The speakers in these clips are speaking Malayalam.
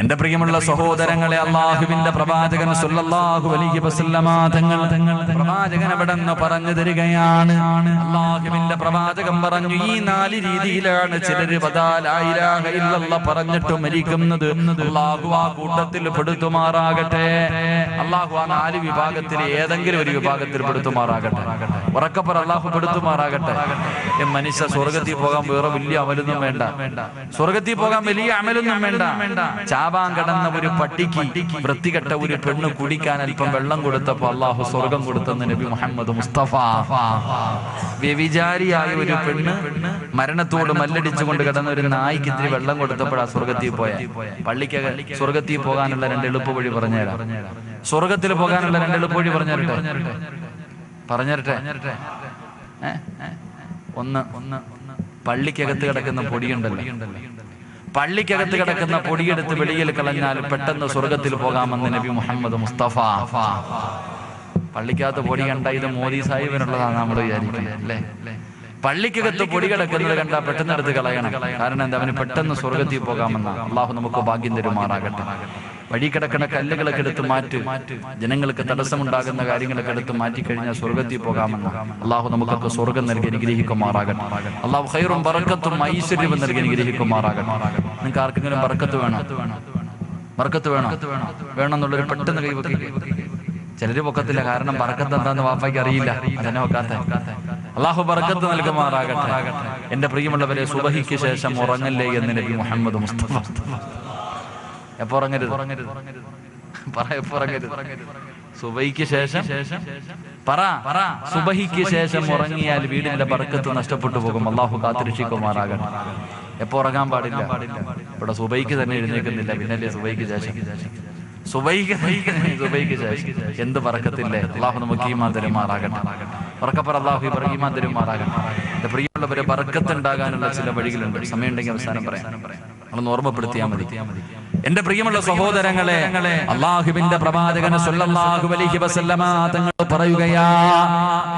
എന്റെ പ്രിയമുള്ള സഹോദരങ്ങളെ, അല്ലാഹുവിന്റെ പ്രവാചകൻ സല്ലല്ലാഹു അലൈഹി വസല്ലമ തങ്ങൾ പ്രവാചകൻ എവിടെന്ന് പറഞ്ഞു തരികയാണ്. അല്ലാഹുവിന്റെ പ്രവാചകൻ പറഞ്ഞു, ഈ 4 രീതിയിലാണ് ചിലര് ലാ ഇലാഹ ഇല്ലല്ലാഹ് പറഞ്ഞിട്ട് മരിക്കുന്നത്. അല്ലാഹു ആ കൂട്ടത്തിൽ പെടുത്തുമാറാകട്ടെ. അല്ലാഹു ആ 4 വിഭാഗത്തിൽ ഏതെങ്കിലും ഒരു വിഭാഗത്തിൽ പെടുത്തുമാറാകട്ടെ. ഉറക്കപ്പറ, അല്ലാഹു പെടുത്തുമാറാകട്ടെ. മനുഷ്യ സ്വർഗത്തിൽ പോകാൻ വേറെ വലിയ അമലൊന്നും വേണ്ട. സ്വർഗത്തിൽ പോകാൻ വലിയ അമലൊന്നും വേണ്ട. ചാവാൻ കിടന്ന ഒരു പട്ടിക്ക് വൃത്തികെട്ട ഒരു പെണ്ണ് കുടിക്കാൻ അല്പം വെള്ളം കൊടുത്തപ്പോ അള്ളാഹു സ്വർഗം കൊടുത്തെന്ന് നബി മുഹമ്മദ് മുസ്തഫ. വ്യഭിചാരിയായ ഒരു പെണ്ണ് മരണത്തോട് മല്ലടിച്ചുകൊണ്ട് കിടന്ന ഒരു നായിക്ക് ഇത്തിരി വെള്ളം കൊടുത്തപ്പോഴാ സ്വർഗത്തിൽ പോയ. പള്ളിക്ക് സ്വർഗത്തിൽ പോകാനുള്ള 2 എളുപ്പവഴി പറഞ്ഞുതരാം. സ്വർഗത്തിൽ പോകാനുള്ള 2 എളുപ്പവഴി പറഞ്ഞുതരട്ടെ. ഒന്ന്, പള്ളിക്കകത്ത് കിടക്കുന്ന പൊടിയുണ്ടല്ലോ, പള്ളിക്കകത്ത് കിടക്കുന്ന പൊടിയെടുത്ത് വെളിയിൽ കളഞ്ഞാൽ പെട്ടെന്ന് സ്വർഗത്തിൽ പോകാമെന്ന് നബി മുഹമ്മദ് മുസ്തഫ. പള്ളിക്കകത്ത് പൊടി കണ്ട ഇത് മോദി സാഹിബിനുള്ളതാണ് നമ്മൾ വിചാരിക്കുന്നത് അല്ലേ? പള്ളിക്കകത്ത് പൊടി കിടക്കുന്നത് കണ്ടാൽ പെട്ടെന്ന് എടുത്ത് കളയണം. കാരണം എന്താ? അവന് പെട്ടെന്ന് സ്വർഗത്തിൽ പോകാമെന്ന. അള്ളാഹു നമുക്ക് ഭാഗ്യം തരുമാറാകട്ടെ. വഴി കിടക്കുന്ന കല്ലുകളൊക്കെ എടുത്ത് മാറ്റി, ജനങ്ങൾക്ക് തടസ്സമുണ്ടാകുന്ന കാര്യങ്ങളൊക്കെ എടുത്ത് മാറ്റിക്കഴിഞ്ഞാൽ സ്വർഗത്തിൽ പോകാമെന്ന. അള്ളാഹു നമുക്കൊക്കെ സ്വർഗം നൽകി അനുഗ്രഹിക്കുമാറാകട്ടെ. അള്ളാഹു ഖൈറും ബറക്കത്തും ഐശ്വര്യവും നൽകി അനുഗ്രഹിക്കുമാറാകട്ടെ. നിങ്ങൾക്ക് ആർക്കെങ്കിലും ബറക്കത്ത് വേണമെന്നുള്ളൊരു പെട്ടെന്ന് കൈവക്കി. ചിലര് പൊക്കത്തില്ല, കാരണം ബറക്കത്ത് എന്താന്ന് വാപ്പയ്ക്ക് അറിയില്ല. അതന്നെ വെക്കാത്ത. അള്ളാഹു ബറക്കത്ത് നൽകുമാറാകട്ടെ. എന്റെ പ്രിയമുള്ളവരെ, സുബഹിക്ക് ശേഷം ഉറങ്ങല്ലേ എന്ന് നബി മുഹമ്മദ് മുസ്തഫ. എപ്പോ ഉറങ്ങരുത്? സുബഹിക്ക് ശേഷം സുബഹിക്ക് ശേഷം ഉറങ്ങിയാൽ വീടിന്റെ ബർക്കത്ത് നഷ്ടപ്പെട്ടു പോകും. അള്ളാഹു കാത്തിരക്ഷിക്കുമാറാകട്ടെ. എപ്പോ ഉറങ്ങാൻ പാടില്ല? ഇവിടെ സുബഹിക്ക് തന്നെ എഴുന്നേൽക്കുന്നില്ല, പിന്നല്ലേ സുബഹിക്ക് ശേഷം? സുബഹിക്ക് ശേഷം എന്ത് ബർക്കത്തില്ലേ? അള്ളാഹു നമുക്ക് ഈമാൻ തരുമാറാകട്ടെ. ഉറക്കപ്പറ, അള്ളാഹു ഈമാൻ തരുമാറാകട്ടെ. എന്റെ പ്രിയമുള്ളവരെ, ബർക്കത്ത് ഉണ്ടാകാനുള്ള ചില വഴികളുണ്ട്. സമയമുണ്ടെങ്കിൽ അവസാനം പറയാം, നമ്മളൊന്ന് ഓർമ്മപ്പെടുത്തിയാൽ മതി. എന്റെ പ്രിയമുള്ള സഹോദരങ്ങളെ, അല്ലാഹുവിന്റെ പ്രവാചകൻ സല്ലല്ലാഹു അലൈഹി വസല്ലമ തങ്ങൾ പറയുകയാ,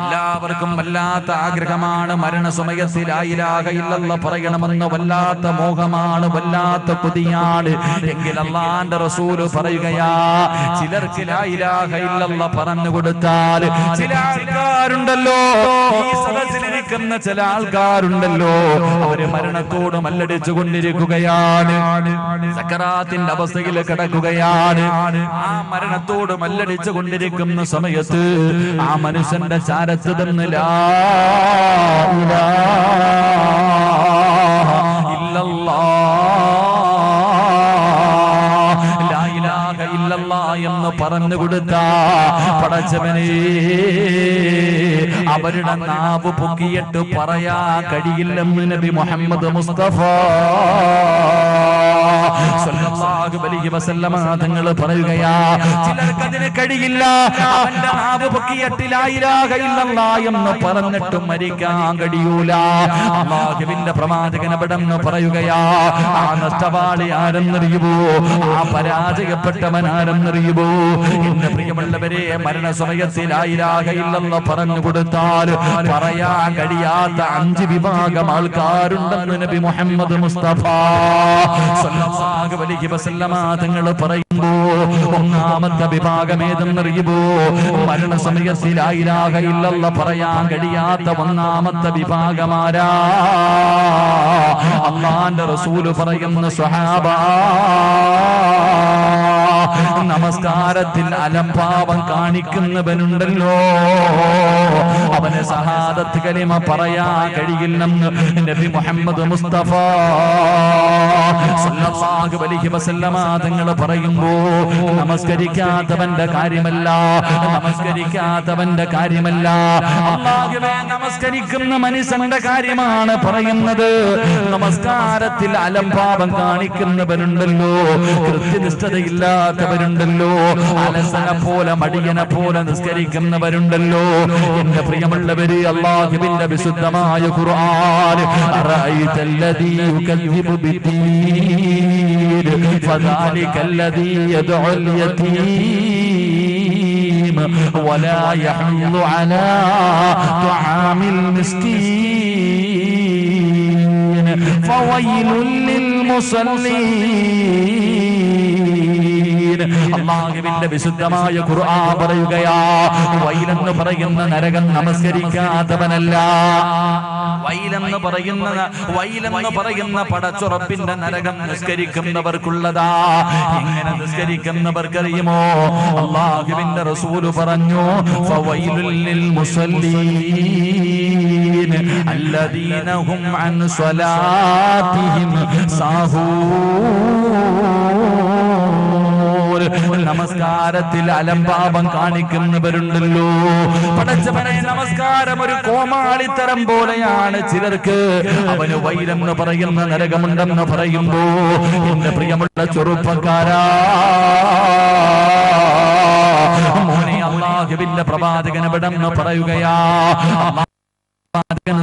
എല്ലാവർക്കും വല്ലാത്ത ആഗ്രഹമാണ് മരണസമയത്തിൽ ലാ ഇലാഹ ഇല്ലല്ലാഹ് പറയണമെന്ന്. വല്ലാത്ത മോഹമാണ്, വല്ലാത്ത കൊതിയാണ്. എങ്കിൽ അല്ലാഹുവിന്റെ റസൂൽ പറയുകയാ, ചിലർക്ക് ലാ ഇലാഹ ഇല്ലല്ലാഹ് പറഞ്ഞു കൊടുത്താൽ, ചില ആൾക്കാരുണ്ടല്ലോ, ഈ സദസ്സിലിരിക്കുന്ന ചില ആൾക്കാരുണ്ടല്ലോ, അവര് മരണത്തോട് മല്ലടിച്ചു കൊണ്ടിരിക്കുകയാണ്, സക്കറാത്തിന്റെ അവസ്ഥയിൽ കിടക്കുകയാണ്. ആ മരണത്തോട് മല്ലടിച്ചു കൊണ്ടിരിക്കുന്ന സമയത്ത് ആ മനുഷ്യന്റെ ചാരത്ത് നിന്ന് ലാ ഇലാഹ ഇല്ലല്ലാഹ് എന്ന് പറഞ്ഞു കൊടുത്ത പടച്ചവനെ, അവരുടെ നാവ് പൊക്കിയിട്ട് പറയാ കഴിയില്ലെന്ന് നബി മുഹമ്മദ് മുസ്തഫ സല്ലല്ലാഹു അലൈഹി വസല്ലമ തങ്ങൾ പറയുകയാ, ചിലർക്ക് അതിന് കഴിയില്ല. അവന്റെ നാവ് പൊക്കിയിട്ട് ലാ ഇലാഹ ഇല്ലല്ലാഹ് എന്ന് പറഞ്ഞിട്ട് മരിക്കാൻ കഴിയൂല. അല്ലാഹുവിന്റെ പ്രവാചകൻ അവിടെന്ന് പറയുകയാ, ആ നഷ്ടവാളി ആരെന്നറിയുമോ? ആ പരാജയപ്പെട്ടവൻ ആരെന്നറിയുമോ? എന്റെ പ്രിയമുള്ളവരെ, മരണസമയത്തിൽ ലാ ഇലാഹ ഇല്ലല്ലാഹ് പറഞ്ഞു കൊടുത്താൽ പറയാൻ കഴിയാത്ത 5 വിഭാഗം ആൾക്കാരുണ്ടെന്ന് നബി മുഹമ്മദ് മുസ്തഫ സല്ലല്ലാഹു അലൈഹി വസല്ലമ തങ്ങൾ പറയുമ്പോ, ഒന്നാമത്തെ വിഭാഗം ഏതെന്നറിയുമോ? മരണസമയത്തിൽ ലാ ഇലാഹ ഇല്ലല്ലാഹ് പറയാൻ കഴിയാത്ത ഒന്നാമത്തെ വിഭാഗമാരാ? അല്ലാഹുവിന്റെ റസൂൽ പറയുന്ന സ്വഹാബ, നമസ്കാരത്തിൽ അലംഭാവം കാണിക്കുന്നവനുണ്ടല്ലോ, അവന് സഹാദത്ത് കലിമ പറയാൻ കഴിയില്ലെന്ന് നബി മുഹമ്മദ് മുസ്തഫ സല്ലല്ലാഹു അലൈഹി വസല്ലമ തങ്ങൾ പറയുമ്പോ, നമസ്കരിക്കാത്തവന്റെ കാര്യമല്ല, അല്ലാഹുവേ, നമസ്കരിക്കുന്ന മനുഷ്യന്റെ കാര്യമാണ് പറയുന്നത്. നമസ്കാരത്തിൽ അലംഭാവം കാണിക്കുന്നവരുണ്ടല്ലോ, കൃത്യനിഷ്ഠതയില്ലാത്തവരുണ്ടല്ലോ, അലസനെ പോലെ മടിയനെ പോലെ നിസ്കരിക്കുന്നവരുണ്ടല്ലോ. എന്റെ പ്രിയമുള്ളവര്, അല്ലാഹുവിന്റെ വിശുദ്ധമായ ഖുർആൻ, അറഅയ്തല്ലദീ യുകദ്ദിബു ബിദ്ദീൻ ഫദാലികല്ലദീ യദ്ഉൽ യതീം വലാ യഹുദ്ദു അലാ തുആമിൽ മിസ്കീൻ ഫവൈലുൽ ലിൽ മുസല്ലീൻ അല്ലാഹുവിന്റെ വിശുദ്ധമായ ഖുർആൻ പറയുകയാ, വൈലെന്ന് പറയുന്ന നരകം നമസ്കരിക്കാത്തവനല്ല. വൈലെന്ന് പറയുന്ന പടച്ചുറപ്പിന്റെ നരകം നിസ്കരിക്കുന്നവർക്കുള്ളതാ. എങ്ങനെ നിസ്കരിക്കുന്നവർക്കറിയുമോ? അല്ലാഹുവിന്റെ റസൂല് പറഞ്ഞു, ഫവൈലുൽ ലിൽ മുസല്ലീൻ അല്ലദീന ഹും അൻ സ്വലാത്തിഹിം സാഹൂൻ. നമസ്കാരത്തിൽ അലംഭാവം കാണിക്കുന്നവരുണ്ടല്ലോ. പടച്ചവനെ, നമസ്കാരം ഒരു കോമാളിത്തരം പോലെയാണ് ചിലർക്ക്. അവന് വൈലെന്ന് പറയുന്ന നരകമുണ്ടെന്ന് പറയുമ്പോ, എന്റെ പ്രിയമുള്ള ചെറുപ്പക്കാരാ, മോനെ, അല്ലാഹുവിന്റെ പ്രവാചകൻ എവിടെന്ന് പറയുകയാ,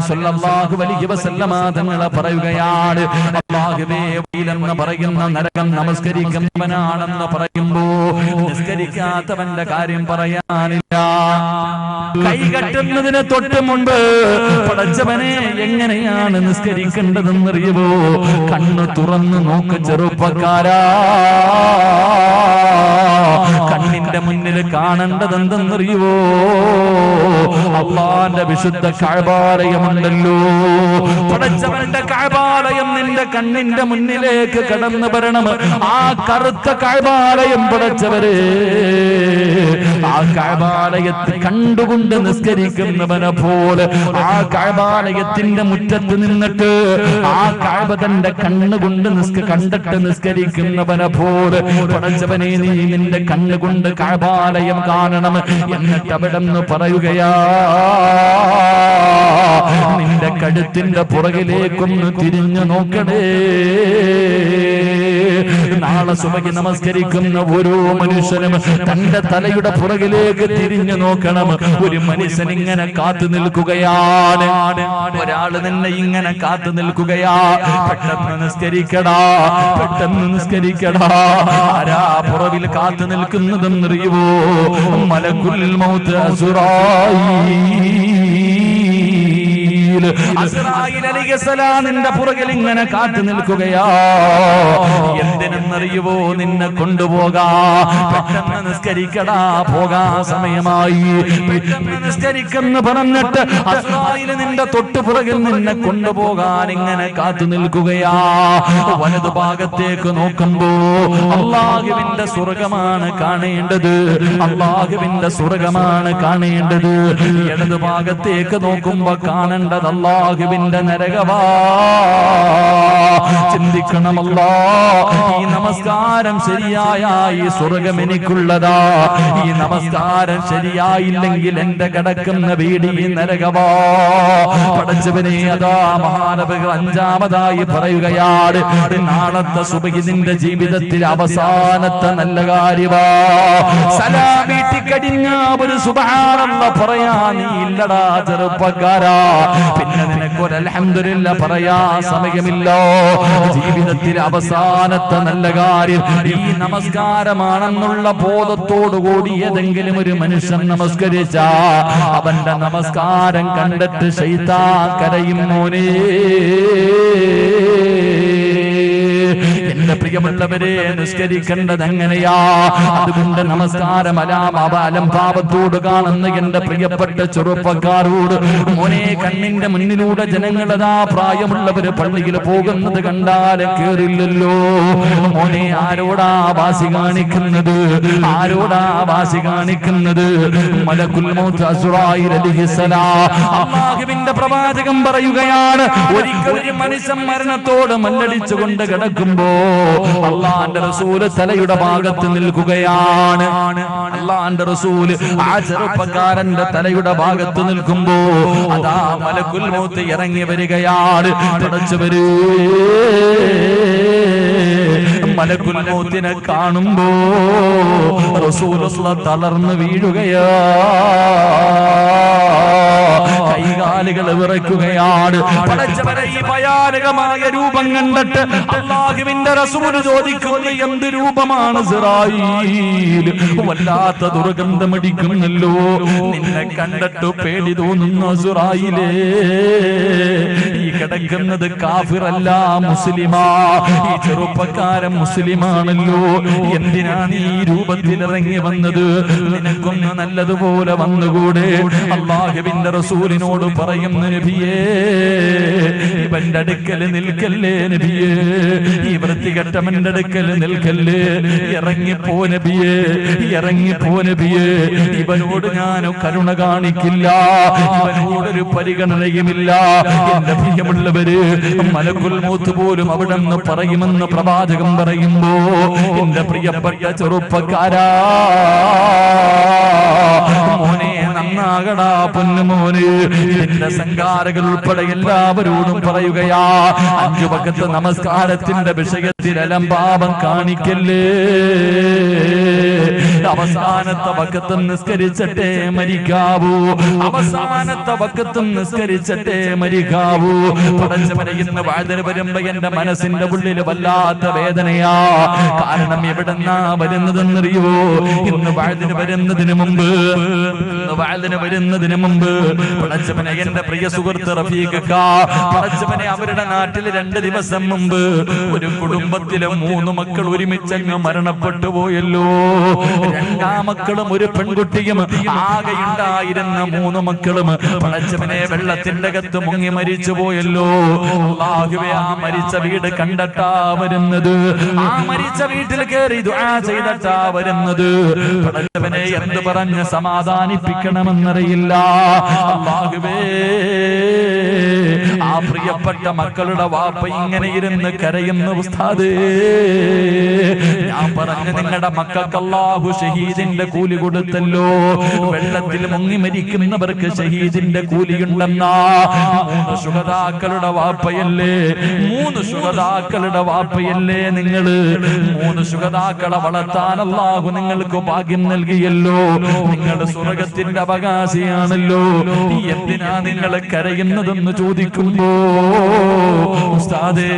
സല്ലല്ലാഹു അലൈഹി വസല്ലമ തങ്ങൾ പറയുകയാണ്, അല്ലാഹുവേ, വൈലെന്ന് പറയുന്ന നരകം നമസ്കരിക്കുന്നവനാണെന്ന് പറയുമ്പോ നിസ്കരിക്കാത്തവന്റെ കാര്യം പറയാനില്ല. കൈകെട്ടുന്നതിന് തൊട്ട് മുൻപ് പടച്ചവനെ എങ്ങനെയാണ് നിസ്കരിക്കേണ്ടതെന്നറിയുമോ? കണ്ണ് തുറന്നു നോക്ക് ചെറുപ്പക്കാരാ. കണ്ണിന്റെ മുന്നിൽ കാണേണ്ടതെന്തെന്നറിയുവോ? അല്ലാഹുവിന്റെ വിശുദ്ധ കഅബാലയമുണ്ടല്ലോ. പടച്ചവന്റെ കഅബാലയം നിന്റെ കണ്ണിന്റെ മുന്നിലേക്ക് കടന്നു വരണം. ആ കറുത്ത കഅബാലയം പടച്ചവരെ, ആ കഅബാലയത്തെ കണ്ടുകൊണ്ട് നിസ്കരിക്കുന്നവനെ പോലെ, ആ കഅബാലയത്തിന്റെ മുറ്റത്ത് നിന്നിട്ട് ആ കഅബ തന്റെ കണ്ണുകൊണ്ട് കണ്ടിട്ട് നിസ്കരിക്കുന്നവനെ പോലെ പടച്ചവനെ, നീ നിന്റെ കണ്ണുകൊണ്ട് കഅബാലയം കാണണം. എന്നിട്ട് അവിടെ നിന്ന് പറയുകയാ, നിന്റെ കഴുത്തിന്റെ പുറകിലേക്കൊന്ന് തിരിഞ്ഞു നോക്കണേ. നാളെ സുബഹി നമസ്കരിക്കുന്ന ഓരോ മനുഷ്യനും തന്റെ തലയുടെ പുറകിലേക്ക് തിരിഞ്ഞു നോക്കണം. ഒരു മനുഷ്യൻ ഇങ്ങനെ കാത്തു നിൽക്കുകയാണ്, ഒരാള് നിന്നെ ഇങ്ങനെ കാത്തു നിൽക്കുകയാ. പെട്ടെന്ന് നിസ്കരിക്കടാ, പെട്ടെന്ന് നിസ്കരിക്കടാ. ആരാ പുറകിൽ കാത്തു നിൽക്കുന്നതെന്നറിയുവോ? മലക്കുൽ മൗത്ത് അസ്റായീൽ അലൈഹിസ്സലാം നിന്റെ പുറകിൽ ഇങ്ങനെ കാത്തു നിൽക്കുകയാ. എന്തിനെന്നറിയുവോ? നിന്നെ കൊണ്ടുപോകാ. പെട്ടെന്ന് നിസ്കരിക്കടാ, പോകാ സമയമായി. പെട്ടെന്ന് നിസ്കരിക്കെന്ന് പറഞ്ഞിട്ട് അസ്റായീൽ നിന്റെ തൊട്ടു പുറകിൽ നിന്നെ കൊണ്ടുപോകാൻ ഇങ്ങനെ കാത്തു നിൽക്കുകയാ. വലതു ഭാഗത്തേക്ക് നോക്കുമ്പോ അല്ലാഹുവിന്റെ സ്വർഗമാണ് കാണേണ്ടത്, അല്ലാഹുവിന്റെ സ്വർഗമാണ് കാണേണ്ടത്. ഇടതു ഭാഗത്തേക്ക് നോക്കുമ്പോ കാണേണ്ടത് അല്ലാഹുവിന്റെ നരകവാ. ചിന്തിക്കണമല്ലോ, ഈ നമസ്കാരം ശരിയായ ഈ സ്വർഗം എനിക്കുള്ളതാ. ഈ നമസ്കാരം ശരിയായില്ലെങ്കിൽ എന്റെ കിടക്കുന്ന വീട് ഈ നരകവാ. പടച്ചവനെ, അതാ മഹാനബികൾ അഞ്ചാമതായി പറയുകയാണ്, നാളത്തെ സുബഹി നിന്റെ ജീവിതത്തിൽ അവസാനത്തെ നല്ല കാര്യവാ. സലാം വീട്ടിക്കടിഞ്ഞ ഒരു സുബ്ഹാനല്ലാഹ് പറയാ നീ ഇല്ലടാ ചെറുപ്പക്കാരാ. പിന്നെ നിനക്കൊരു അൽഹംദുലില്ലാഹ് പറയാ സമയമില്ലോ. ജീവിതത്തിൽ അവസാനത്തെ നല്ല കാര്യം ഈ നമസ്കാരമാണെന്നുള്ള ബോധത്തോടുകൂടി ഏതെങ്കിലും ഒരു മനുഷ്യൻ നമസ്കരിച്ച അവന്റെ നമസ്കാരം കണ്ടിട്ട് ശൈത്താൻ കരയും. മോനെ, എന്റെ പ്രിയമുള്ളവരെ, നിസ്കരിക്കേണ്ടത് എങ്ങനെയാ? അതുകൊണ്ട് നമസ്കാരം അലംഭാവത്തോട് കാണുന്ന എന്റെ പ്രിയപ്പെട്ട ചെറുപ്പക്കാരോട്, മോനെ, കണ്ണിന്റെ മുന്നിലൂടെ ജനങ്ങളതാ പ്രായമുള്ളവര് പള്ളിയിൽ പോകുന്നത് കണ്ടാല് കേറില്ലല്ലോ. മോനെ, ആരോടാ വാശി കാണിക്കുന്നത്? ആരോടാ വാശി കാണിക്കുന്നത്? മലക്കുൽ മൗത്ത് അസ്റായീൽ അലൈഹിസ്സലാം. അല്ലാഹുവിന്റെ പ്രവാചകൻ പറയുകയാണ്, ഒരിക്കൽ ഒരു മനുഷ്യൻ മരണത്തോട് മല്ലടിച്ചുകൊണ്ട് കിടക്കുമ്പോ അല്ലാഹുവിന്റെ റസൂല് തലയുടെ ഭാഗത്ത് നിൽക്കുകയാണ്. അല്ലാഹുവിന്റെ റസൂല് ആ ചെറുപ്പക്കാരന്റെ തലയുടെ ഭാഗത്ത് നിൽക്കുമ്പോ അതാ മലക്കുൽ മൗത്ത് ഇറങ്ങി വരികയാണ്. തുടച്ചവര് മലക്കുൽ മൗത്തിനെ കാണുമ്പോ റസൂലുള്ളാഹി തളർന്നു വീഴുകയാ. കൈകാൽ കാലുകൾ വിറയ്ക്കുകയാണ്. പടച്ചവനെ ഈ ഭയാനകമായ രൂപം കണ്ടിട്ട് അല്ലാഹുവിന്റെ റസൂൽ ചോദിക്കുന്നു, എന്ത് രൂപമാണ് ഇസ്രായീൽ? വല്ലാത്ത ദുർഗന്ധമടിക്കുന്നല്ലോ, നിന്നെ കണ്ടിട്ട് പേടി തോന്നുന്നു ഇസ്രായീലേ. ഈ കിടക്കുന്നത് കാഫിറല്ല, മുസ്ലിമാ. ഈ ചെറുപ്പക്കാരൻ മുസ്ലിമാണല്ലോ, എന്തിനാണ് ഈ രൂപത്തിൽ ഇറങ്ങി വന്നത്? നിനക്കൊന്ന് നല്ലതുപോലെ വന്നുകൂടെ? അല്ലാഹുവിന്റെ റസൂലിനോട് പറയുന്നു, നബിയേ ഇവന്റെ അടുക്കൽ നിൽക്കല്ലേ നബിയേ, ഈ വൃത്തികെട്ടവന്റെ അടുക്കൽ നിൽക്കല്ലേ, ഇറങ്ങിപ്പോ നബിയേ, ഇറങ്ങിപ്പോ നബിയേ. ഇവനോട് ഞാൻ കരുണ കാണിക്കില്ല, ഇവനോടൊരു പരിഗണനയുമില്ല. എന്റെ പ്രിയമുള്ളവര്, മലക്കുൽ മൗത്ത് പോലും അവിടെ നിന്ന് പറയുമെന്ന് പ്രവാചകൻ പറയുമ്പോ, എന്റെ പ്രിയപ്പെട്ട ചെറുപ്പക്കാരാ, മോനെ നന്നാകടാ പൊന്നുമോന്. എന്റെ സംഘാരകൾ ഉൾപ്പെടെ എല്ലാവരോടും പറയുകയാ, 5 വഖത്ത് നമസ്കാരത്തിന്റെ വിഷയത്തിൽ അലംഭാവം കാണിക്കല്ലേ. അവസാനത്തെ വഖത്ത് നിസ്കരിച്ചിട്ടേ മരിക്കാവൂ, അവസാനത്തെ വഖത്ത് നിസ്കരിച്ചിട്ടേ മരിക്കാവൂ. പടച്ചവനെ, ഇന്ന് വാഴ്തിന് വരുമ്പോ എന്റെ മനസ്സിന്റെ ഉള്ളിൽ വല്ലാത്ത വേദനയാ. കാരണം എവിടെന്നാ വരുന്നതെന്നറിയോ? ഇന്ന് വാഴ്തിന് വരുന്നതിന് മുമ്പ്, പടച്ചവനെ എന്റെ പ്രിയ സുഹൃത്ത് റഫീഖ, പടച്ചവനെ അവരുടെ നാട്ടിൽ 2 ദിവസം മുമ്പ് ഒരു കുടുംബത്തിലെ 3 മക്കൾ ഒരുമിച്ചങ്ങ് മരണപ്പെട്ടു പോയല്ലോ. 2 മക്കളും ഒരു പെൺകുട്ടിയും, ആകെയുണ്ടായിരുന്ന 3 മക്കളും പടച്ചവനെ വെള്ളത്തിന്റെ അകത്ത് മുങ്ങി മരിച്ചു പോയല്ലോ. അല്ലാഹുവേ, ആ മരിച്ച വീട് കണ്ടിട്ടാ വരുന്നത്, ആ മരിച്ച വീട്ടിൽ കയറി ദുആ ചെയ്തിട്ടാ വരുന്നത്. പടച്ചവനെ എന്ത് പറഞ്ഞ് സമാധാനിപ്പിക്കണമെന്നറിയില്ല. അല്ലാഹുവേ, ആ പ്രിയപ്പെട്ട മക്കളുടെ വാപ്പ ഇങ്ങനെ ഇരുന്ന് കരയുന്നു. ഉസ്താദേ, ഞാൻ പറഞ്ഞു, നിങ്ങളുടെ മക്കൾക്ക് അല്ലാഹു ഷഹീദിന്റെ കൂലി കൊടുത്തല്ലോ. വെള്ളത്തിൽ മുങ്ങി മരിക്കുന്നവർക്ക് ഷഹീദിന്റെ കൂലിയുണ്ടെന്നാ. 3 ശുഹദാക്കളുടെ വാപ്പയല്ലേ, 3 ശുഹദാക്കളുടെ വാപ്പയല്ലേ നിങ്ങള്? 3 ശുഹദാക്കളെ വളർത്താൻ അല്ലാഹു നിങ്ങൾക്ക് ഭാഗ്യം നൽകിയല്ലോ. നിങ്ങളുടെ സ്വർഗത്തിന്റെ അവകാശിയാണല്ലോ. എന്തിനാ നിങ്ങൾ കരയുന്നതെന്ന് ചോദിക്കുമ്പോ, ഉസ്താദേ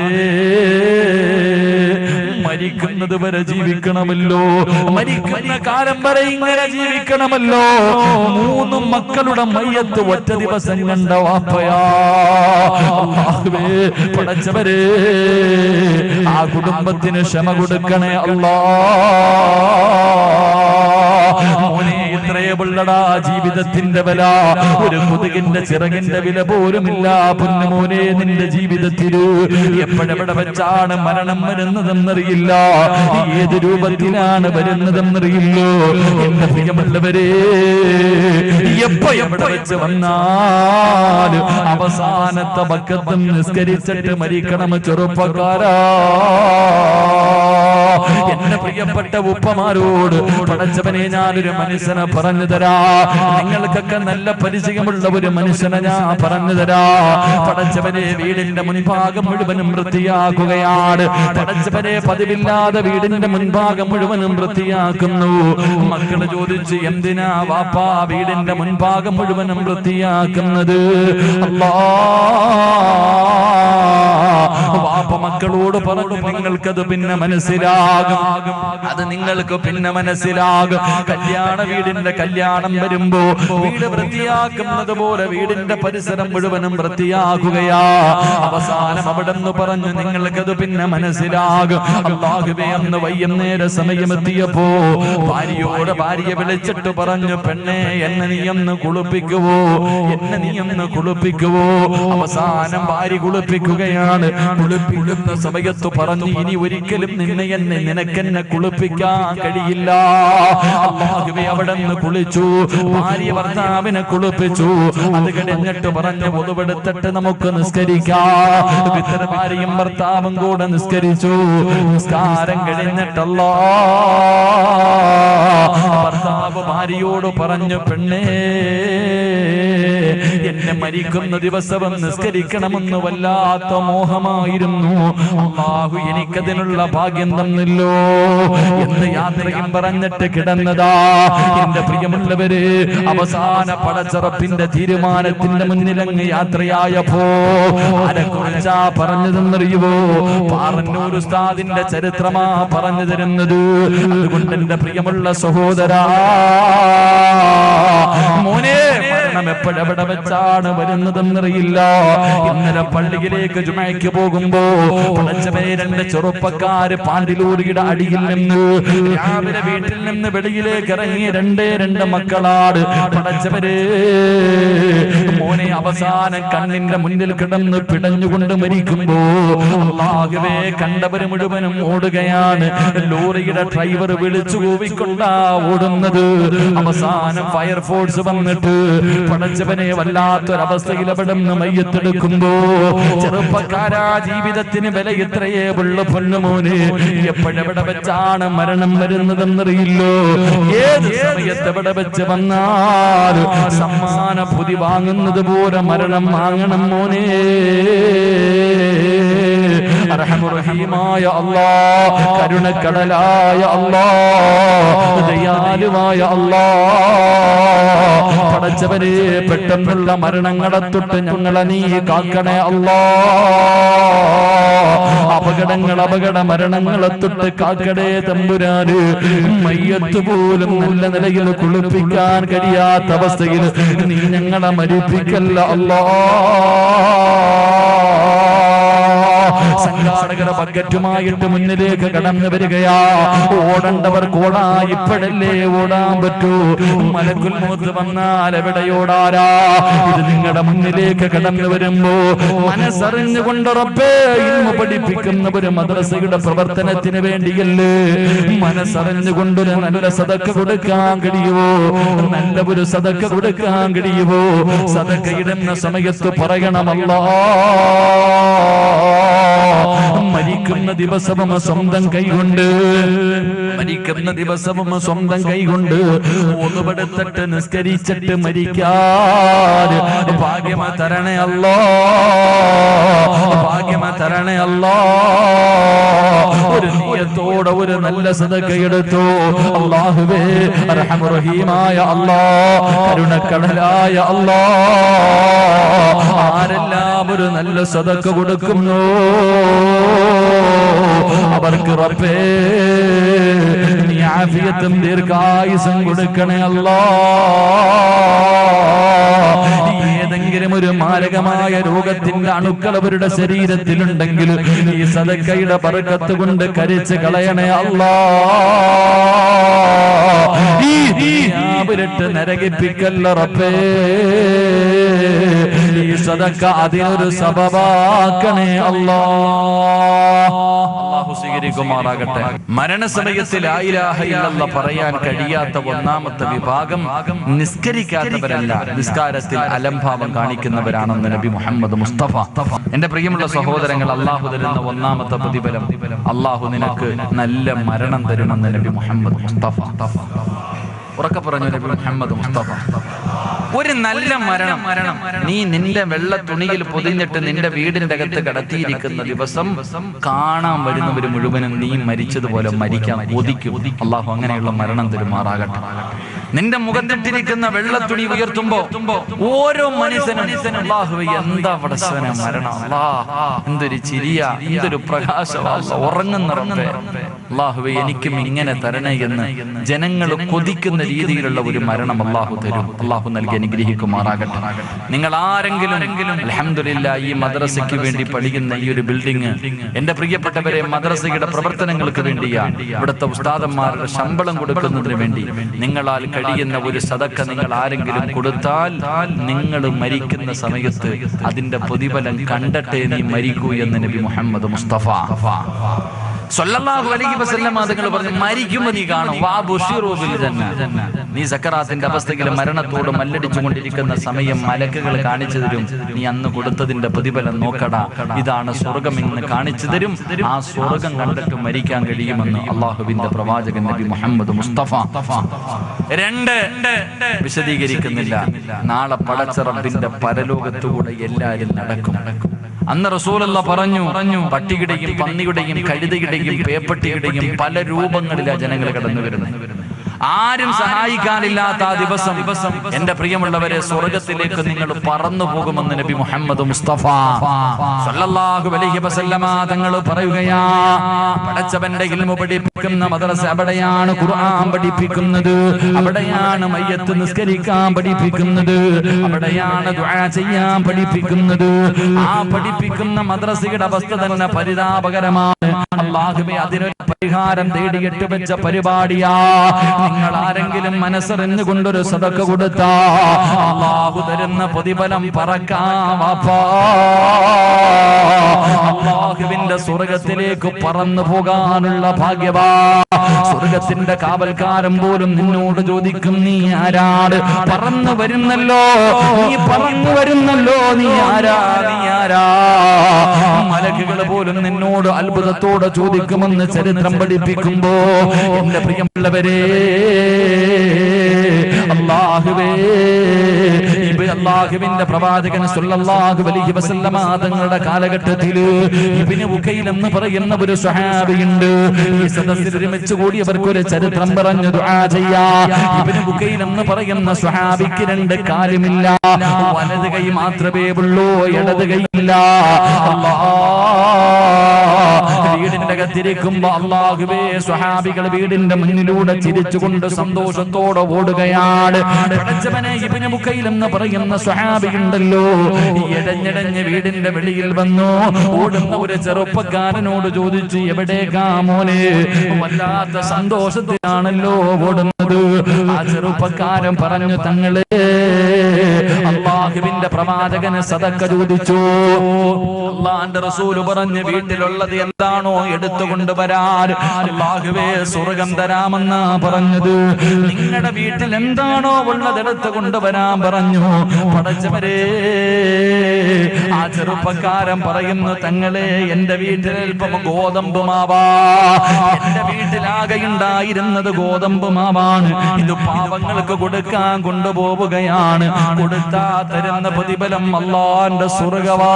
മരിക്കുന്നത് വരെ ജീവിക്കണമല്ലോ, മരിക്കുന്ന കാലം വരെ ഇങ്ങനെ ജീവിക്കണമല്ലോ. 3 മക്കളുടെ മയ്യത്ത് ഒറ്റ ദിവസം കണ്ട വാപ്പയാ. അല്ലാഹുവേ, പടച്ചവരേ, ആ കുടുംബത്തിന് ക്ഷമ കൊടുക്കണേ അല്ലാ. മോനെ, ഇത്രയേ ഉള്ളടാ ജീവിതത്തിന്റെ വില. ഒരു കൊതുകിന്റെ ചിറകിന്റെ വില പോലുമില്ല പൊന്നുമോനെ. നിന്റെ ജീവിതത്തിൽ എപ്പോഴെവിടെ വെച്ചാണ് മരണം വരുന്നതെന്നറിയില്ല, ഏത് രൂപത്തിലാണ് വരുന്നതെന്നറിയില്ലോ. എന്റെ പ്രിയമുള്ളവരെ, എപ്പോ എവിടെ വെച്ച് വന്നാലും അവസാനത്തെ വഖത്ത് നിസ്കരിച്ചിട്ട് മരിക്കണം ചെറുപ്പക്കാരാ. എന്റെ പ്രിയപ്പെട്ട ഉപ്പമാരോട് പടച്ചവനെ ഞാനൊരു മനുഷ്യനെ പറഞ്ഞു തരാ. നിങ്ങൾക്കൊക്കെ നല്ല പരിചയമുള്ള ഒരു മനുഷ്യനെ ഞാൻ പറഞ്ഞു തരാ. പടച്ചവനെ വീടിന്റെ മുൻഭാഗം മുഴുവനും വൃത്തിയാക്കുകയാണ്. പടച്ചവനെ പതിവില്ലാതെ വീടിന്റെ മുൻഭാഗം മുഴുവനും വൃത്തിയാക്കുന്നു. മക്കള് ചോദിച്ചു, എന്തിനാ വാപ്പാ വീടിന്റെ മുൻഭാഗം മുഴുവനും വൃത്തിയാക്കുന്നത്? അല്ലാ, വാപ്പ മക്കളോട് പറഞ്ഞു, നിങ്ങൾക്കത് പിന്നെ മനസ്സിലാകും, അത് നിങ്ങൾക്ക് പിന്നെ മനസ്സിലാകും. കല്യാണ വീടിന്റെ കല്യാണം വരുമ്പോ വീട് വൃത്തിയാക്കുന്നത് പോലെ വീടിന്റെ പരിസരം മുഴുവനും വൃത്തിയാക്കുകയാ. അവസാനം അവിടെ നിന്ന് പറഞ്ഞു, നിങ്ങൾക്കത് പിന്നെ മനസ്സിലാകും. അല്ലാഹുവേ, അന്ന് വൈകുന്നേര സമയമെത്തിയപ്പോ ഭാര്യയെ വിളിച്ചിട്ട് പറഞ്ഞു, പെണ്ണെ എന്നെ നീ ഒന്ന് കുളിപ്പിക്കുവോ, എന്നെ നീ ഒന്ന് കുളിപ്പിക്കുവോ. അവസാനം ഭാര്യ കുളിപ്പിക്കുകയാണ്. കുളിപ്പിക്കുന്ന സമയത്ത് പറഞ്ഞു, ഇനി ഒരിക്കലും നിനക്കെന്നെ കുളിപ്പിക്കാൻ കഴിയില്ല. അല്ലാഹുവേ, അവിടെ നിന്ന് കുളിച്ചു. ഭാര്യ ഭർത്താവിനെ കുളിപ്പിച്ചു. അത് കഴിഞ്ഞിട്ട് പറഞ്ഞു, ഒതുവെടുത്തിട്ട് നമുക്ക് നിസ്കരിക്കാം. ഭാര്യയും ഭർത്താവും കൂടെ നിസ്കരിച്ചു. നിസ്കാരം കഴിഞ്ഞിട്ടല്ലോ ഭർത്താവ് ഭാര്യയോട് പറഞ്ഞു, പെണ്ണേ എന്നെ മരിക്കുന്ന ദിവസം നിസ്കരിക്കണമെന്ന് വല്ലാത്ത മോഹമായിരുന്നു. അല്ലാഹു എനിക്കതിനുള്ള ഭാഗ്യം തന്നല്ലോ എന്ന് യാത്രയും പറഞ്ഞിട്ട് കിടന്നതാ. എന്റെ പ്രിയമുള്ളവര്, അവസാന പടച്ചറപ്പിന്റെ തീരുമാനത്തിന്റെ മുന്നിലങ്ങ് യാത്രയായപ്പോ ആരെക്കുറിച്ചാ പറഞ്ഞതെന്നറിയുവോ? പാറന്നൂർ ഉസ്താദിന്റെ ചരിത്രമാ പറഞ്ഞു തരുന്നത്. അതുകൊണ്ട് എന്റെ പ്രിയമുള്ള സഹോദരാ, മോനെ, മരണം എപ്പോഴെവിടെ വെച്ചാണ് വരുന്നതെന്നറിയില്ല. ഇന്നലെ പള്ളിയിലേക്ക് ജുമയ്ക്ക് പോകുമ്പോ പടച്ചവനെ, 2 ചെറുപ്പക്കാര് പാണ്ടിലൂരിയുടെ അടിയിൽ നിന്ന് രാവിലെ വീട്ടിൽ നിന്ന് വെളിയിലേക്ക് ഇറങ്ങി 2 മക്കളാട്. പടച്ചവരെ, മോനെ അവസാനം കണ്ണിന്റെ മുന്നിൽ കിടന്ന് പിടഞ്ഞുകൊണ്ട് മരിക്കുമ്പോ അല്ലാഹുവേ, കണ്ടവര് മുഴുവനും ഓടുകയാണ്. ലോറിയുടെ ഡ്രൈവർ വിളിച്ചു കൂവിക്കൊണ്ടാ ഓടുന്നത്. അവസാനം ഫയർഫോഴ്സ് വന്നിട്ട് പടച്ചവനെ വല്ലാത്തൊരവസ്ഥയിൽ അവിടെ നിന്ന് മയ്യത്തെടുക്കുമ്പോ, ചെറുപ്പക്കാരാ, ജീവിതത്തിന് വില ഇത്രയേ ഉള്ളു പൊന്നുമോനെ. എപ്പോഴെവിടെ വെച്ചാണ് മരണം വരുന്നതെന്നറിയില്ലോ. ഏത് സമയത്ത് എവിടെ വെച്ച് വന്നാൽ സമ്മാന പൊതി വാങ്ങുന്നത് പോലെ മരണം വാങ്ങണം മോനെ. റഹീമായ അല്ലാഹ്, കരുണക്കടലായ അല്ലാഹ്, ദയാലുവായ അല്ലാഹ്, പടച്ചവനെ, പെട്ടെന്നുള്ള മരണങ്ങളെ തൊട്ട് ഞങ്ങളെ നീ കാക്കണേ അല്ലാഹ്. അപകട മരണങ്ങളെ തൊട്ട് കാക്കടേ തമ്പുരാന്. മയ്യത്ത് പോലും നല്ല നിലയിൽ കുളിപ്പിക്കാൻ കഴിയാത്ത അവസ്ഥയിൽ നീ ഞങ്ങളെ മരിപ്പിക്കല്ല അല്ലാഹ്. സംഘാടകരുടെ ബക്കറ്റുമായിട്ട് മുന്നിലേക്ക് കടന്നു വരികയാ. ഓടേണ്ടവർ ഓടാ, ഇപ്പോഴല്ലേ ഓടാൻ പറ്റൂ. മലക്കുൽ മൗത്ത് വന്നാൽ എവിടെയോടാരാ? ഇത് നിങ്ങളുടെ മുന്നിലേക്ക് കടന്നു വരുമ്പോ മനസ്സറിഞ്ഞുകൊണ്ട് റബ്ബേ, ഇൽമു പഠിപ്പിക്കുന്ന ഒരു മദ്രസയുടെ പ്രവർത്തനത്തിന് വേണ്ടിയല്ലേ? മനസ്സറിഞ്ഞുകൊണ്ടൊരു നല്ല സദക്ക കൊടുക്കാൻ കഴിയുമോ? നല്ല ഒരു സദക്ക കൊടുക്കാൻ കഴിയുമോ? സദക്ക ഇടുന്ന സമയത്ത് പറയണമല്ലോ, മരിക്കുന്ന ദിവസവും സ്വന്തം കൈകൊണ്ട്, മരിക്കുന്ന ദിവസവും സ്വന്തം കൈകൊണ്ട് ഒന്നുപെടുത്തിട്ട് നിസ്കരിച്ചിട്ട് മരിക്കാൻ ഭാഗ്യമ തരണേ അല്ലാ, ഭാഗ്യമ തരണേ അല്ലാ. ഒരു നിയത്തോടെ ഒരു നല്ല സദഖ എടുത്തു. അല്ലാഹുവേ, അർഹമർ റഹീമായ അല്ലാഹ്, കരുണക്കടലായ അല്ലാഹ്, ആരെല്ലാം ഒരു നല്ല സദഖ കൊടുക്കുന്നു അവർക്ക് റബ്ബേ നീ ആഫിയത്തും ദീർഘായുസ്സും കൊടുക്കണേ അല്ലാഹ്. ഏതെങ്കിലും ഒരു മാരകമായ രോഗത്തിന്റെ അണുക്കൾ അവരുടെ ശരീരത്തിലുണ്ടെങ്കിൽ ഈ സദഖയുടെ ബർക്കത്ത് കൊണ്ട് കരിച്ച് കളയണേ അല്ലാഹ്. ഈ അവരിട്ട് നരകിപ്പിക്കല്ല റബ്ബേ. ഈ സദഖ അതിനൊരു സബബാക്കണേ അല്ലാഹ്. അല്ലാഹു സ്വീകരിക്കുമാറാകട്ടെ. മരണസമയത്ത് ലാ ഇലാഹ ഇല്ലല്ലാഹ് പറയാൻ കഴിയാത്ത ഒന്നാമത്തെ വിഭാഗം നിസ്കരിക്കാത്തവരല്ല, നിസ്കാരത്തിൽ അലംഭാവം കാണിക്കുന്നവരാണെന്ന് നബി മുഹമ്മദ് മുസ്തഫ. എന്റെ പ്രിയമുള്ള സഹോദരങ്ങൾ, അല്ലാഹു തരുന്ന ഒന്നാമത്തെ പ്രതിഫലം, അല്ലാഹു നിനക്ക് നല്ല മരണം തരുമെന്ന് നബി മുഹമ്മദ് മുസ്തഫ. ഉറക്കെ പറഞ്ഞു നബി മുഹമ്മദ് മുസ്തഫ. ഒരു നല്ല മരണം നീ നിന്റെ വെള്ള തുണിയിൽ പൊതിഞ്ഞിട്ട് നിന്റെ വീടിന്റെ അകത്ത് കടത്തിയിരിക്കുന്ന ദിവസം കാണാൻ വരുന്നവര് മുഴുവനും നീ മരിച്ചതുപോലെ മരിക്കാൻ കൊതിക്കും. അള്ളാഹു അങ്ങനെയുള്ള മരണം തരുമാറാകട്ടെ. നിന്റെ മുഖത്തിട്ടിരിക്കുന്ന വെള്ള തുണി ഉയർത്തുമ്പോ ഓരോ മനുഷ്യനും അല്ലാഹുവേ എന്താ പടച്ചവനെ മരണം, എന്തൊരു ചിരിയ, എന്തൊരു പ്രകാശം, ഉറങ്ങുന്ന റബ്ബേ, അല്ലാഹുവേ എനിക്കും ഇങ്ങനെ തരണേ എന്ന് ജനങ്ങൾ കൊതിക്കുന്ന രീതിയിലുള്ള ഒരു മരണം അല്ലാഹു തരും. അല്ലാഹു നൽകി അനുഗ്രഹിക്കുമാറാകട്ടെ. നിങ്ങൾ ആരെങ്കിലും അൽഹംദുലില്ലാഹ് ഈ മദ്രസയ്ക്ക് വേണ്ടി പഠിക്കുന്ന ഈ ഒരു ബിൽഡിംഗ് എന്റെ പ്രിയപ്പെട്ടവരെ മദ്രസയുടെ പ്രവർത്തനങ്ങൾക്ക് വേണ്ടിയാണ്, ഇവിടുത്തെ ഉസ്താദന്മാരുടെ ശമ്പളം കൊടുക്കുന്നതിന് വേണ്ടി നിങ്ങളാൽ കഴിയുന്ന ഒരു സദക്ക നിങ്ങൾ ആരെങ്കിലും കൊടുത്താൽ നിങ്ങൾ മരിക്കുന്ന സമയത്ത് അതിന്റെ പ്രതിഫലം കണ്ടട്ടെ നീ മരിക്കൂ എന്ന് നബി മുഹമ്മദ് മുസ്തഫ സല്ലല്ലാഹു അലൈഹി വസല്ലം തങ്ങൾ പറഞ്ഞു, മരിക്കുമ്പോൾ നീ കാണും വാ ബുശിറു ബിൽ ജന്ന. നീ സക്കറാത്തിന്റെ അവസ്ഥയിൽ മരണത്തോട് മല്ലടിച്ചുകൊണ്ടിരിക്കുന്ന സമയം മലക്കുകൾ കാണിച്ചു തരും, നീ അന്ന് കൊടുത്തതിന്റെ പ്രതിഫലം നോക്കടാ, ഇതാണ് സ്വർഗം എന്ന് കാണിച്ചു തരും. ആ സ്വർഗം കണ്ടിട്ട് മരിക്കാൻ കഴിയുമെന്ന് അള്ളാഹുവിന്റെ പ്രവാചകൻ നബി മുഹമ്മദ് മുസ്തഫ. രണ്ട് വിശദീകരിക്കുന്നില്ല, നാളെ പടച്ച റബ്ബിന്റെ പരലോകത്തുകൂടെ എല്ലാവരും നടക്കും. അന്ന് റസൂലുള്ള പറഞ്ഞു, പട്ടിയുടെയും പന്നിയുടെയും കഴുതയുടെയും പേപ്പട്ടിയുടെയും പല രൂപങ്ങളിലാണ് ജനങ്ങൾ കടന്നു വരുന്നത്. ആരും സഹായിക്കാനില്ലാത്ത ആ ദിവസം എന്റെ പ്രിയമുള്ളവരെ, സ്വർഗത്തിലേക്ക് നിങ്ങൾ പറന്നു പോകുമെന്ന് നബി മുഹമ്മദ് മുസ്തഫ സല്ലല്ലാഹു അലൈഹി വസല്ലമ തങ്ങൾ പറയുകയാ. പടച്ചവന്റെ ഇൽമു പഠിപ്പിക്കുന്ന മദ്രസ അവിടെയാണ്, ഖുർആൻ പഠിപ്പിക്കുന്നത് അവിടെയാണ്, മയ്യത്ത് നിസ്കരിക്കാൻ പഠിപ്പിക്കുന്നത് അവിടെയാണ്, ദുആ ചെയ്യാൻ പഠിപ്പിക്കുന്നത്. ആ പഠിപ്പിക്കുന്ന മദ്രസയുടെ അവസ്ഥ തന്നെ പരിതാപകരമാണ്. അല്ലാഹുവേ, അതിനൊരു പരിഹാരം തേടിയിട്ട് വെച്ച പരിപാടിയാ. നിങ്ങൾ ആരെങ്കിലും മനസ്സറിഞ്ഞുകൊണ്ടൊരു സദഖ കൊടുത്താ അല്ലാഹു തരുന്ന പ്രതിഫലം പറക്കാം. അല്ലാഹുവിന്റെ സ്വർഗത്തിലേക്ക് പറന്നു പോകാനുള്ള ഭാഗ്യവാ. സ്വർഗത്തിന്റെ കാവൽക്കാരൻ പോലും നിന്നോട് ചോദിക്കും, നീ ആരാണ്? പറന്നു വരുന്നല്ലോ, നീ പറന്നു വരുന്നല്ലോ, നീ ആരാ, നീ ആരാ? മലക്കുകൾ പോലും നിന്നോട് അത്ഭുതത്തോടെ ചോദിക്കുമെന്ന് ചരിത്രം പഠിപ്പിക്കുമ്പോ എന്റെ പ്രിയമുള്ളവരെ, അല്ലാഹുവിന്റെ പ്രവാചകൻ സല്ലല്ലാഹു അലൈഹി വസല്ലമ തങ്ങളുടെ കാലഘട്ടത്തിൽ ഇബ്നു ഉഖൈൽ എന്ന് പറയുന്ന ഒരു സ്വഹാബിയുണ്ട്. ഈ സദസ്സിൽ ഒരുമിച്ച് കൂടിയവർക്ക് ഒരു ചരിത്രം പറഞ്ഞു ദുആ ചെയ്യാ. ഇബ്നു ഉഖൈൽ എന്ന് പറയുന്ന സ്വഹാബിക്ക് രണ്ട് കാലുമില്ല, വലത് കൈ മാത്രമേ ഉള്ളൂ, ഇടത് കൈയില്ല. വീടിന്റെ അകത്തിരിക്കുമ്പോ അല്ലാഹുവേ, സ്വഹാബികൾ വീടിന്റെ മുന്നിലൂടെ ചിരിച്ചുകൊണ്ട് സന്തോഷത്തോടെ ഓടുകയാണ്. പടച്ചവനെ, ഇബ്നു ഉഖൈൽ എന്ന് പറയുന്ന സ്വഹാബിയുണ്ടല്ലോ, എടഞ്ഞെടഞ്ഞ് വീടിന്റെ വെളിയിൽ വന്നു. ഓടുന്ന ഒരു ചെറുപ്പക്കാരനോട് ചോദിച്ചു, എവിടേക്കാ മോനെ? വല്ലാത്ത സന്തോഷത്തിലാണല്ലോ ഓടുന്നത്. ആ ചെറുപ്പക്കാരൻ പറഞ്ഞു, തങ്ങളെ, അല്ലാഹുവിന്റെ പ്രവാചകന് സദഖ ചോദിച്ചു. അല്ലാഹുവിന്റെ റസൂൽ പറഞ്ഞു, വീട്ടിലുള്ളത് എന്താണോ എടുത്തുകൊണ്ടുവരാൻ. അല്ലാഹുവേ, സ്വർഗം തരാമെന്നാ പറഞ്ഞത്. നിങ്ങളുടെ വീട്ടിൽ എന്താണോ ഉള്ളത് എടുത്തു കൊണ്ടുവരാൻ പറഞ്ഞു. പടച്ചവരെ, ആ ചെറുപ്പക്കാരൻ പറയുന്നു, തങ്ങളെ, എന്റെ വീട്ടിൽ അല്പം ഗോതമ്പ് മാവാ. എന്റെ വീട്ടിലാകെ ഉണ്ടായിരുന്നത് ഗോതമ്പ് മാവാണ്. ഇത് പാവങ്ങൾക്ക് കൊടുക്കാൻ കൊണ്ടുപോവുകയാണ്. കൊടുത്താ തരുന്ന പ്രതിഫലം അല്ലാഹുവിന്റെ സ്വർഗവാ.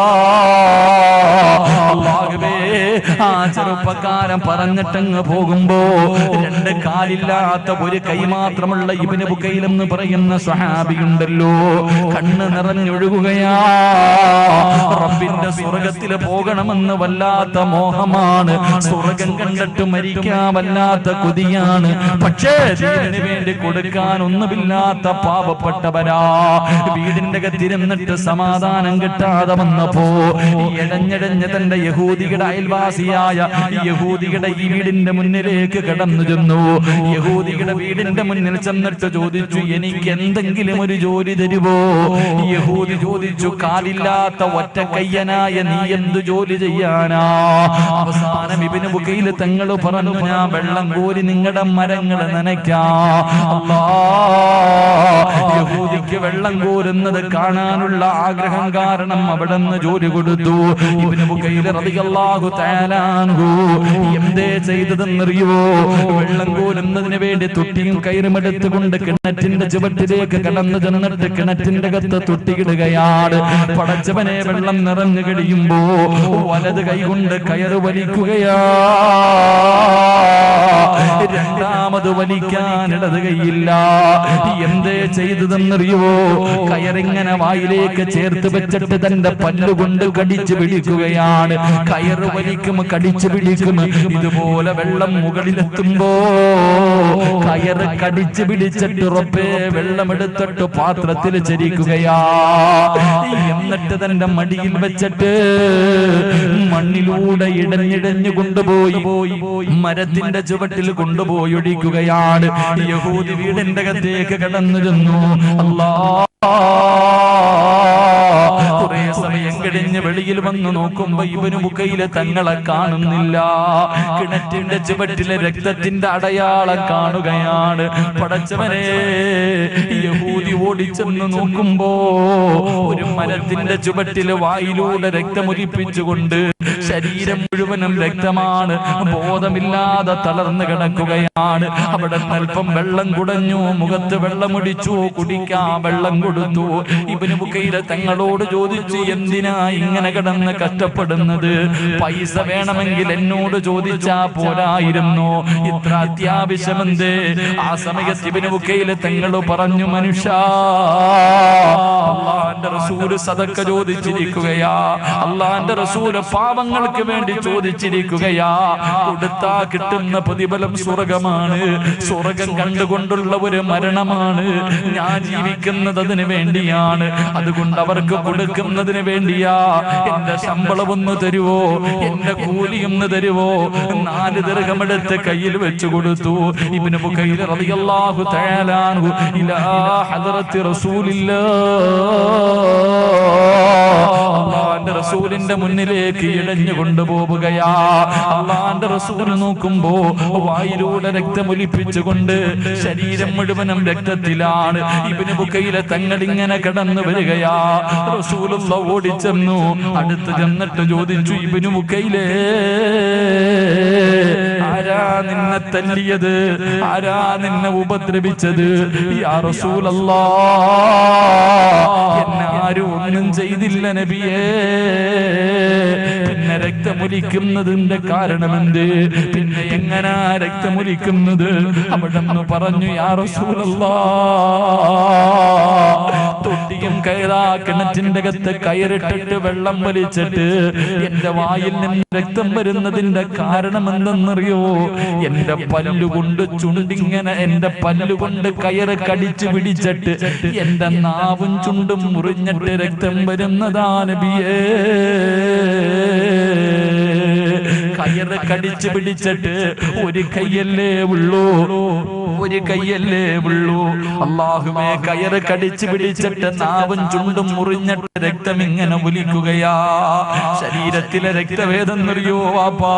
അല്ലാഹുവേ, ആ ചെറുപ്പക്കാരൻ പറഞ്ഞിട്ടങ്ങ് പോകുമ്പോ രണ്ട് കാലില്ലാത്ത ഒരു കൈ മാത്രമുള്ള ഇബ്നു ഉഖൈൽ എന്ന് പറയുന്ന സ്വഹാബിയുണ്ടല്ലോ, കണ്ണ് നിറഞ്ഞൊഴുകുകയാ. റബ്ബിന്റെ സ്വർഗത്തിൽ പോകണമെന്ന് വല്ലാത്ത മോഹമാണ്. സ്വർഗം കണ്ടിട്ട് മരിക്കാൻ വല്ലാത്ത കൊതിയാണ്. പക്ഷേ ദീനിന് വേണ്ടി കൊടുക്കാൻ ഒന്നുമില്ലാത്ത പാവപ്പെട്ടവരാ. വീടിന്റെ അകത്തിരുന്നിട്ട് സമാധാനം കിട്ടാതെ വന്നപ്പോ എടഞ്ഞെടഞ്ഞ് തന്റെ യഹൂദിയുടെ അയൽവാസിയായ യഹൂദിയുടെ ഈ വീടിന്റെ മുന്നിലേക്ക് കടന്നു ചെന്നു. യഹൂദിയുടെ വീടിന്റെ മുന്നിൽ ചെന്നിട്ട് ചോദിച്ചു, എനിക്ക് എന്തെങ്കിലും ഒരു ജോലി തരുവോ? യഹൂദി ചോദിച്ചു, കാലില്ലാത്ത ഒറ്റക്കയ്യനായ നീ എന്ത് ജോലി ചെയ്യാനാ? അവസാനം ഇബ്നു ഉഖൈൽ തങ്ങൾ പറഞ്ഞു, ഞാൻ വെള്ളം കോരി നിങ്ങളുടെ മരങ്ങൾ നനയ്ക്കാം. യഹൂദിക്ക് വെള്ളം കോരുന്നത് കാണാനുള്ള ആഗ്രഹം കാരണം അവിടെ നിന്ന് ജോലി കൊടുത്തു. ഇബ്നു ഉഖൈൽ റളിയല്ലാഹു തആല അൻഹു എന്തേ ചെയ്തതെന്നറിയോ? വെള്ളം കോരുന്നതിന് വേണ്ടി തൊട്ടിയും കയറും എടുത്തുകൊണ്ട് കിണറ്റിന്റെ ചുവട്ടിലേക്ക് കടന്നു ചെന്നിട്ട് കിണറ്റിന്റെ അകത്ത് തൊട്ടിയിടുകയാണ്. പടച്ചവനെ, വെള്ളം നിറഞ്ഞു കഴിയുമ്പോ വലത് കൈകൊണ്ട് കയറ് വലിക്കുകയാ. രണ്ടാമത് വലിക്കാൻ ഇടത് കൈയില്ല. എന്തേ ചെയ്തതെന്നറിയോ? കയറിങ്ങനെ വായിലേക്ക് ചേർത്ത് വെച്ചിട്ട് തന്റെ പല്ലുകൊണ്ട് കടിച്ചു പിടിക്കുകയാണ്. കയറ് വലിക്കും, കടിച്ചു പിടിക്കും. ഇതുപോലെ വെള്ളം മുകളിലെത്തുമ്പോ കയറ് കടിച്ചു പിടിച്ചിട്ട് റബ്ബേ, വെള്ളമെടുത്തിട്ട് പാത്രത്തിൽ ചരിക്കുകയാ. എന്നിട്ട് തന്റെ മടിയിൽ വെച്ചിട്ട് മണ്ണിലൂടെ ഇടഞ്ഞിടഞ്ഞു കൊണ്ടുപോയി മരത്തിന്റെ ചുവട്ടിൽ കൊണ്ടുപോയി ഒഴിക്കുകയാണ്. യഹൂദി വീടിന്റെ അകത്തേക്ക് കടന്നു ചെന്നു. കുറെ സമയം കഴിഞ്ഞ് വെളിയിൽ വന്നു നോക്കുമ്പോ ഇബ്നു ഉഖൈൽ തങ്ങളെ കാണുന്നില്ല. കിണറ്റിന്റെ ചുവട്ടിലെ രക്തത്തിന്റെ അടയാളം കാണുകയാണ്. പടച്ചവനെ, യഹൂദി ഓടിച്ചെന്ന് നോക്കുമ്പോ ഒരു മരത്തിന്റെ ചുവട്ടില് വായിലൂടെ രക്തമൊലിപ്പിച്ചുകൊണ്ട് ശരീരം മുഴുവനും രക്തമാണ്. ബോധമില്ലാതെ തളർന്നു കിടക്കുകയാണ്. അവിടെ അല്പം വെള്ളം കുടഞ്ഞു, മുഖത്ത് വെള്ളമൊടിച്ചു, കുടിക്കാൻ വെള്ളം കൊടുത്തു. ഇബ്നു ഉഖൈൽ തങ്ങളോട് ചോദിച്ചു, എന്തിനാ ഇങ്ങനെ കിടന്ന് കഷ്ടപ്പെടുന്നത്? പൈസ വേണമെങ്കിൽ എന്നോട് ചോദിച്ചാ പോരായിരുന്നു, ഇത്ര അത്യാവശ്യമെന്ത്? ആ സമയത്ത് ഇബ്നു ബുക്കൈൽ തങ്ങൾ പറഞ്ഞു, മനുഷ്യ, അല്ലാഹുവിന്റെ റസൂൽ സദക്ക ചോദിച്ചിരിക്കുകയാ, അല്ലാഹുവിന്റെ റസൂൽ പാവങ്ങൾക്ക് വേണ്ടി ചോദിച്ചിരിക്കുകയാ. കൊടുത്താ കിട്ടുന്ന പ്രതിഫലം സ്വർഗമാണ്, സ്വർഗം കണ്ടുകൊണ്ടുള്ള ഒരു മരണമാണ്. ഞാൻ ജീവിക്കുന്നത് അതിനു വേണ്ടിയാണ്, അതുകൊണ്ട് അവർക്ക് കൊടുക്കുന്നതിന് വേണ്ടിയാ. എന്റെ ശമ്പളം ഒന്ന് തരുവോ, എന്റെ കൂലി ഒന്ന് തരുവോ? 4 ദിർഹം എടുത്ത് കയ്യിൽ വെച്ചു കൊടുത്തു. ഇബ്നു ബുക്കൈൽ റളിയല്ലാഹു തആല അൻഹു ഇലാ ഹദ്റത്തി റസൂലില്ലാഹ്, അല്ലാഹുവിന്റെ റസൂലിന്റെ മുന്നിലേക്ക് ഇഴഞ്ഞു കൊണ്ടുപോവുകയാ. അല്ലാഹുവിന്റെ റസൂൽ നോക്കുമ്പോ വായിലൂടെ രക്തമൊലിപ്പിച്ചുകൊണ്ട് ശരീരം മുഴുവനും രക്തത്തിലാണ്. ഇബ്നു ബുക്കൈൽ തങ്ങൾ ഇങ്ങനെ കടന്നു വരികയാ. റസൂലുള്ളാഹി ഓടിച്ചെന്നു, അടുത്ത് ചെന്നിട്ട് ചോദിച്ചു, ഇബ്നു ബുക്കൈലേ, ആരാ നിന്നെ തല്ലിയത്? ആരാ നിന്നെ ഉപദ്രവിച്ചത്? യാ റസൂലല്ലാഹ്, എന്നെ ആരും ഒന്നും ചെയ്തില്ല നബിയേ. പിന്നെ രക്തമൊലിക്കുന്നതിന്റെ കാരണമെന്ത്? പിന്നെ എങ്ങനാ രക്തമൊലിക്കുന്നത്? അവിടെന്ന് പറഞ്ഞു, യാ റസൂലല്ലാഹ്, തൊട്ടിയും കയറാ കിണറ്റിന്റെ അകത്ത് കയറിട്ടിട്ട് വെള്ളം വലിച്ചിട്ട് എന്റെ വായിൽ നിന്ന് രക്തം വരുന്നതിന്റെ കാരണം എന്തെന്നറിയോ? എന്റെ പല്ലുകൊണ്ട് ചുണ്ടിങ്ങനെ, എന്റെ പല്ലുകൊണ്ട് കയറ് കടിച്ചു പിടിച്ചിട്ട് എന്റെ നാവും ചുണ്ടും മുറിഞ്ഞിട്ട് രക്തം വരുന്നതാ നബിയേ. കയറ് കടിച്ചു പിടിച്ചിട്ട് ഒരു കൈയല്ലേ ഉള്ളൂ, ഒരു കൈയല്ലേ ഉള്ളൂ. അല്ലാഹുവേ, കയറ് കടിച്ചു പിടിച്ചിട്ട് നാവും ചുണ്ടും മുറിഞ്ഞിട്ട് രക്തം ഇങ്ങനെ ഒലിക്കുകയാ. ശരീരത്തിലെ രക്തവേദെന്നറിയോ വാപ്പാ?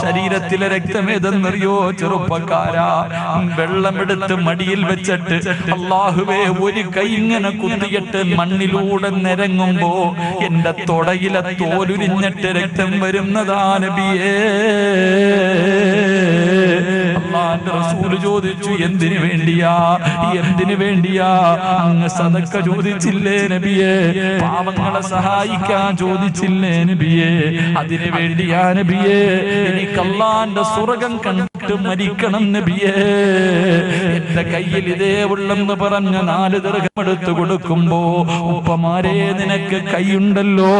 ശരീരത്തിലെ രക്തവേദെന്നറിയോ ചെറുപ്പക്കാരാ? വെള്ളമെടുത്ത് മടിയിൽ വെച്ചിട്ട് അല്ലാഹുവേ, ഒരു കൈ ഇങ്ങനെ കുത്തിയിട്ട് മണ്ണിലൂടെ നിരങ്ങുമ്പോ എന്റെ തൊടയിലെ തോലുരിഞ്ഞിട്ട് രക്തം വരുന്നതാ നബിയേ. അല്ലാഹുവിന്റെ റസൂൽ ചോദിച്ചു, എന്തിനു വേണ്ടിയാ? എന്തിനു വേണ്ടിയാ? അങ്ങ് സദക്ക ചോദിച്ചില്ലേ നബിയേ? പാവങ്ങളെ സഹായിക്കാൻ ചോദിച്ചില്ലേ നബിയേ? അതിനു വേണ്ടിയാ നബിയേ. എനിക്ക് അല്ലാഹുവിന്റെ സ്വർഗ്ഗം കണ്ടിട്ട് മരിക്കണം നബിയേ. എന്റെ കയ്യിൽ ഇതേ ഉള്ളെന്ന് പറഞ്ഞ 4 ദിർഹം എടുത്ത് കൊടുക്കുമ്പോ, ഉപ്പമാരെ, നിനക്ക് കൈയുണ്ടല്ലോ,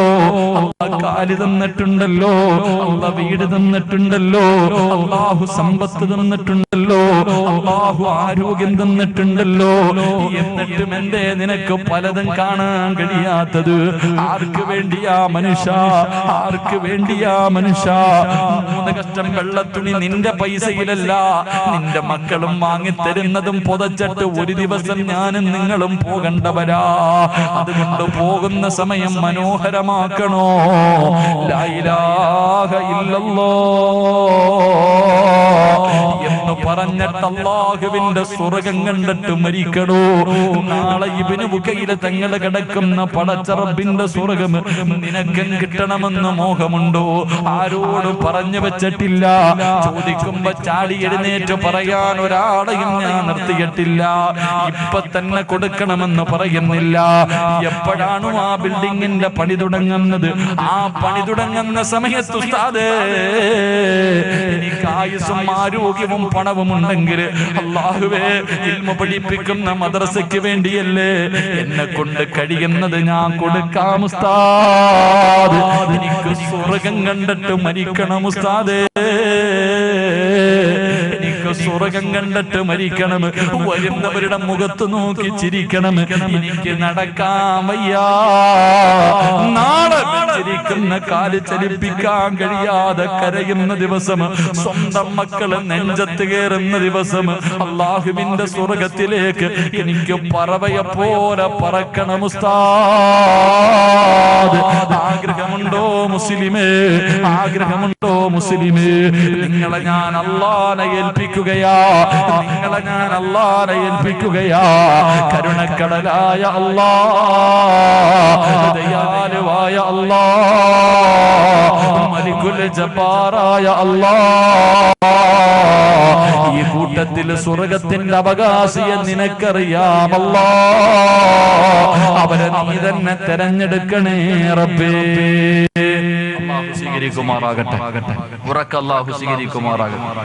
അല്ലാഹു കാല് തന്നിട്ടുണ്ടല്ലോ, അല്ലാഹു വീട് തന്നിട്ടുണ്ടല്ലോ, അല്ലാഹു സമ്പത്ത് തന്നിട്ടുണ്ടല്ലോ, അല്ലാഹു ആരോഗ്യം തന്നിട്ടുണ്ടല്ലോ, എന്നിട്ടും എന്തേ നിനക്ക് പലതും കാണാൻ കഴിയാത്തത്? ആർക്ക് വേണ്ടിയാ മനുഷ്യ? ആർക്ക് വേണ്ടിയാ മനുഷ്യ? 3 കഷ്ടം വെള്ളത്തുണി നിന്റെ പൈസയിലല്ല, നിന്റെ മക്കളും വാങ്ങിത്തരുന്നതും പുതച്ചിട്ട് ഒരു ദിവസം ഞാനും നിങ്ങളും പോകണ്ടവരാ. അതുകൊണ്ട് പോകുന്ന സമയം മനോഹരമാക്കണോ? ലാ ഇലാഹ ഇല്ലല്ലാഹ് എന്ന് പറഞ്ഞിട്ട് അല്ലാഹുവിന്റെ സ്വർഗ്ഗം കണ്ടിട്ട് മരിക്കണോ? നാളെ ഇബ്നു ബുക്കൈൽ തങ്ങൾ കിടക്കുന്ന പടച്ച റബ്ബിന്റെ സ്വർഗ്ഗം നിനക്കും കിട്ടണമെന്ന് മോഹമുണ്ടോ? ആരോടും പറഞ്ഞു വെച്ചിട്ടില്ല. ചോദിക്കുമ്പോ ചാടി എഴുന്നേറ്റ് പറയാൻ ഒരാളെയും ഞാൻ നിർത്തിയിട്ടില്ല. ഇപ്പൊ തന്നെ കൊടുക്കണമെന്ന് പറയുന്നില്ല. എപ്പോഴാണോ ആ ബിൽഡിങ്ങിന്റെ പണി തുടങ്ങുന്നത്, ആ പണി തുടങ്ങുന്ന സമയത്ത് ഉസ്താദേ, എനിക്ക് ആയുസ്സും ആരോഗ്യവും പണവും ഉണ്ടെങ്കിൽ അല്ലാഹുവേ, ഇൽമു പഠിപ്പിക്കുന്ന മദ്രസയ്ക്ക് വേണ്ടിയല്ലേ എന്നെ കൊണ്ട് കഴിയുന്നത് ഞാൻ കൊടുക്കാം ഉസ്താദ്. എനിക്ക് സ്വർഗ്ഗം കണ്ടിട്ട് മരിക്കണം ഉസ്താദേ, എനിക്ക് സ്വർഗ്ഗം കണ്ടിട്ട് മരിക്കണം. വരുന്നവരുടെ മുഖത്ത് നോക്കി ചിരിക്കണം. എനിക്ക് നടക്കാൻ വയ്യാ. നാളെ ചിരിക്കുന്ന കാല് ചലിപ്പിക്കാൻ കഴിയാതെ കരയുന്ന ദിവസം, സ്വന്തം മക്കള് നെഞ്ചത്ത് കയറുന്ന ദിവസം, അല്ലാഹുവിന്റെ സ്വർഗ്ഗത്തിലേക്ക് എനിക്ക് പറവയെ പോലെ പറക്കണം ഉസ്താദ്. ആഗ്രഹമുണ്ടോ മുസ്ലിമേ? ആഗ്രഹമുണ്ടോ മുസ്ലിമേ? നിങ്ങളെ ഞാൻ അല്ലാഹനെ ഏൽപ്പിക്കുകയാ, നിങ്ങളെ ഞാൻ അല്ലാഹനെ ഏൽപ്പിക്കുകയാ. കരുണക്കടലായ അല്ലാഹ്, ദയാലുവായ അല്ലാഹ്, മലിക്കുൽ ജബ്ബാറായ അല്ലാഹ്, ഈ കൂട്ടത്തിൽ സ്വർഗത്തിന്റെ അവകാശിയെ നിനക്കറിയാമല്ലോ. അവരെ നീ തന്നെ തെരഞ്ഞെടുക്കണേ റബ്ബേ. അല്ലാഹു സ്വീകരിക്കുമാറാകട്ടെ. ഉറക്കെ അല്ലാഹു സ്വീകരിക്കുമാറാകട്ടെ.